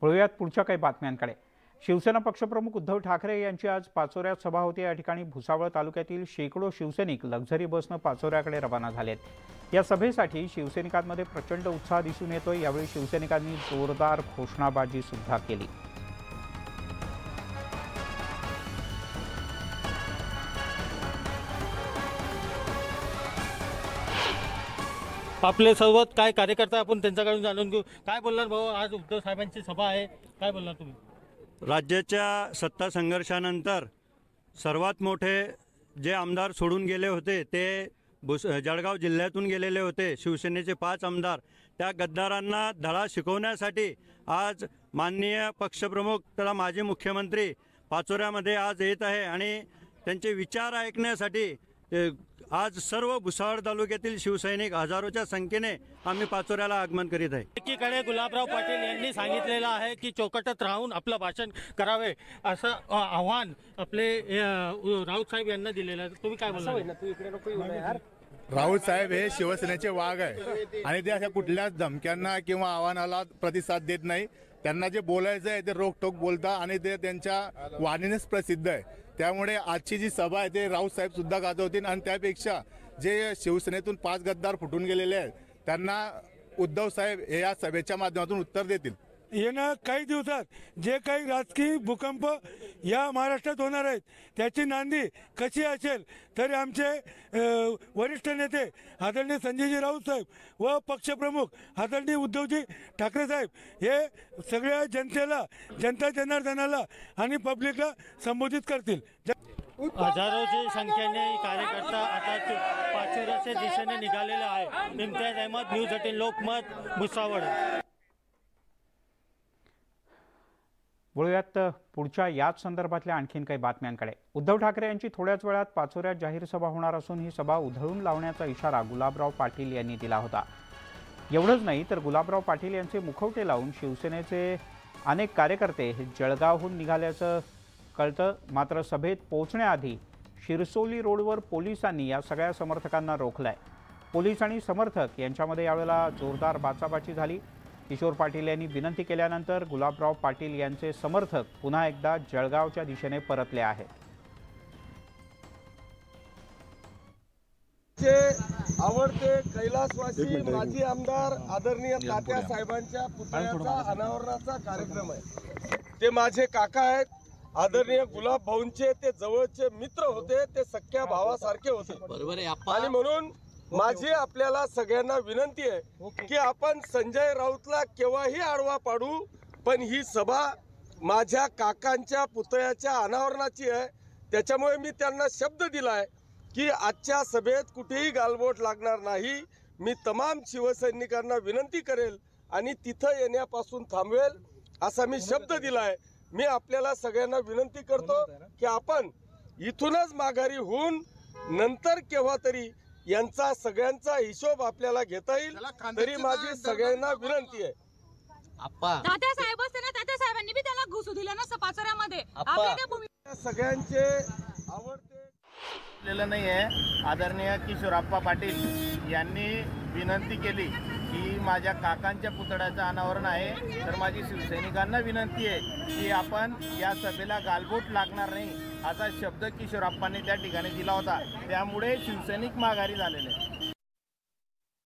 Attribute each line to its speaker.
Speaker 1: वळूयात पुढच्या काही बातम्यांकडे। शिवसेना पक्षप्रमुख उद्धव ठाकरे यांची आज पाचोऱ्यात सभा होती। या ठिकाणी भुसावळ तालुक्यातील शेकडो शिवसैनिक लक्झरी बसने पाचोऱ्याकडे रवाना झालेत। या सभेसाठी शिवसैनिकांमध्ये प्रचंड उत्साह दिसून येतोय। यावेळी शिवसैनिकांनी जोरदार घोषणाबाजी सुद्धा केली।
Speaker 2: आपले सोबत काय कार्यकर्ता आपण त्यांच्याकडून जाणून घेऊ। काय बोलणार भाऊ, आज उद्धव साहेबांची सभा आहे, काय बोलणार तुम्ही?
Speaker 3: राज्याच्या सत्ता संघर्षानंतर सर्वात मोठे जे आमदार सोडून गेले होते ते जळगाव जिल्ह्यातून गेलेले होते। शिवसेनेचे 5 आमदार, त्या गद्दारांना धडा शिकवण्यासाठी आज माननीय पक्षप्रमुख तथा माजी मुख्यमंत्री पाचोऱ्यामध्ये आज येत आहे आणि त्यांचे विचार ऐकण्यासाठी आज सर्व भुसावळ तालुक्यातील शिवसैनिक हजारोच्या संख्येने आम्ही पाचोऱ्याला आगमन करीत आहे।
Speaker 2: एकीकडे गुलाबराव पाटील यांनी सांगितलेलं आहे की चौकटात राहून आपलं भाषण करावे, असं आव्हान आपले राऊत साहेब यांना दिलेलं आहे। तुम्ही काय बोलणार?
Speaker 4: राऊत साहेब हे शिवसेनेचे वाघ आहे आणि ते अशा कुठल्याच धमक्यांना किंवा आव्हानाला प्रतिसाद देत नाही। त्यांना जे बोलायचं आहे ते रोखठोक बोलता आणि ते त्यांच्या वाणीनेच प्रसिद्ध आहे। त्यामुळे आजची जी सभा आहे ते राऊत साहेब सुद्धा गाजवतील आणि त्यापेक्षा जे शिवसेनेतून 5 गद्दार फुटून गेलेले आहेत त्यांना उद्धव साहेब हे या सभेच्या माध्यमातून उत्तर देतील।
Speaker 5: येणं काही दिवसात जे काही राजकीय भूकंप या महाराष्ट्रात होणार आहेत त्याची नांदी कशी असेल तरी आमचे वरिष्ठ नेते आदरणीय संजयजी राऊत साहेब व पक्षप्रमुख आदरणीय उद्धवजी ठाकरे साहेब हे सगळ्या जनतेला, जनता जनार्दनाला आणि पब्लिकला संबोधित करतील।
Speaker 2: हजारोच्या संख्येने कार्यकर्ता आता पाचोऱ्याच्या दिशेने निघालेले आहे। इम्तियाज अहमद, न्यूज 18 लोकमत, भुसावळ।
Speaker 1: वळूयात पुढच्या याच संदर्भातल्या आणखीन काही बातम्यांकडे। उद्धव ठाकरे यांची थोड्याच वेळात पाचोऱ्यात जाहीर सभा होणार असून ही सभा उधळून लावण्याचा इशारा गुलाबराव पाटील यांनी दिला होता। एवढंच नाही तर गुलाबराव पाटील यांचे मुखवटे लावून शिवसेनेचे अनेक कार्यकर्ते हे जळगावहून निघाल्याचं कळतं। मात्र सभेत पोहोचण्याआधी शिरसोली रोडवर पोलिसांनी या सगळ्या समर्थकांना रोखलंय। पोलीस आणि समर्थक यांच्यामध्ये यावेळेला जोरदार बाचाबाची झाली। किशोर पाटील यांनी विनंती केल्यानंतर गुलाबराव पाटील यांचे समर्थक पुन्हा एकदा जळगावच्या दिशेने परतले आहेत।
Speaker 6: आवडते कैलासवासी माजी आमदार आदरणीय तात्या साहेबांच्या पुतळ्याचा अनावरणाचा कार्यक्रम आहे। ते माझे काका आहेत, आदरणीय गुलाब भाऊंचे ते जवळचे मित्र होते, ते सख्या भावासारखे होते। बरोबर आहे। आणि म्हणून माझी आपल्याला सगळ्यांना विनंती आहे की आपण संजय राऊतला केव्हाही आडवा पाडू, पण ही सभा माझ्या काकांच्या पुतळ्याच्या अनावरणाची आहे। त्याच्यामुळे मी त्यांना शब्द दिलाय की आजच्या सभेत कुठेही गालबोट लागणार नाही। मी तमाम शिवसैनिकांना विनंती करेल आणि तिथं येण्यापासून थांबवेल असा मी शब्द दिलाय। मी आपल्याला सगळ्यांना विनंती करतो की आपण इथूनच माघारी होऊन नंतर केव्हा तरी यांचा सगळ्यांचा हिशोब आपल्याला घेता येईल, तरी माझी सगळ्यांना विनंती आहे।
Speaker 7: तात्या साहेब असताना तात्या साहेबांनी बी त्याला घुसू दिलं ना सपाचऱ्यामध्ये।
Speaker 6: सगळ्यांचे आवडते
Speaker 8: नाही आहे। आदरणीय किशोरप्पा पाटील यांनी विनंती केली की माझ्या काकांच्या पुतळ्याचं अनावरण आहे, तर माझी शिवसैनिकांना विनंती आहे की आपण या सभेला गालबोट लागणार नाही असा शब्द किशोरप्पांनी त्या ठिकाणी दिला होता। त्यामुळे शिवसैनिक माघारी झालेले।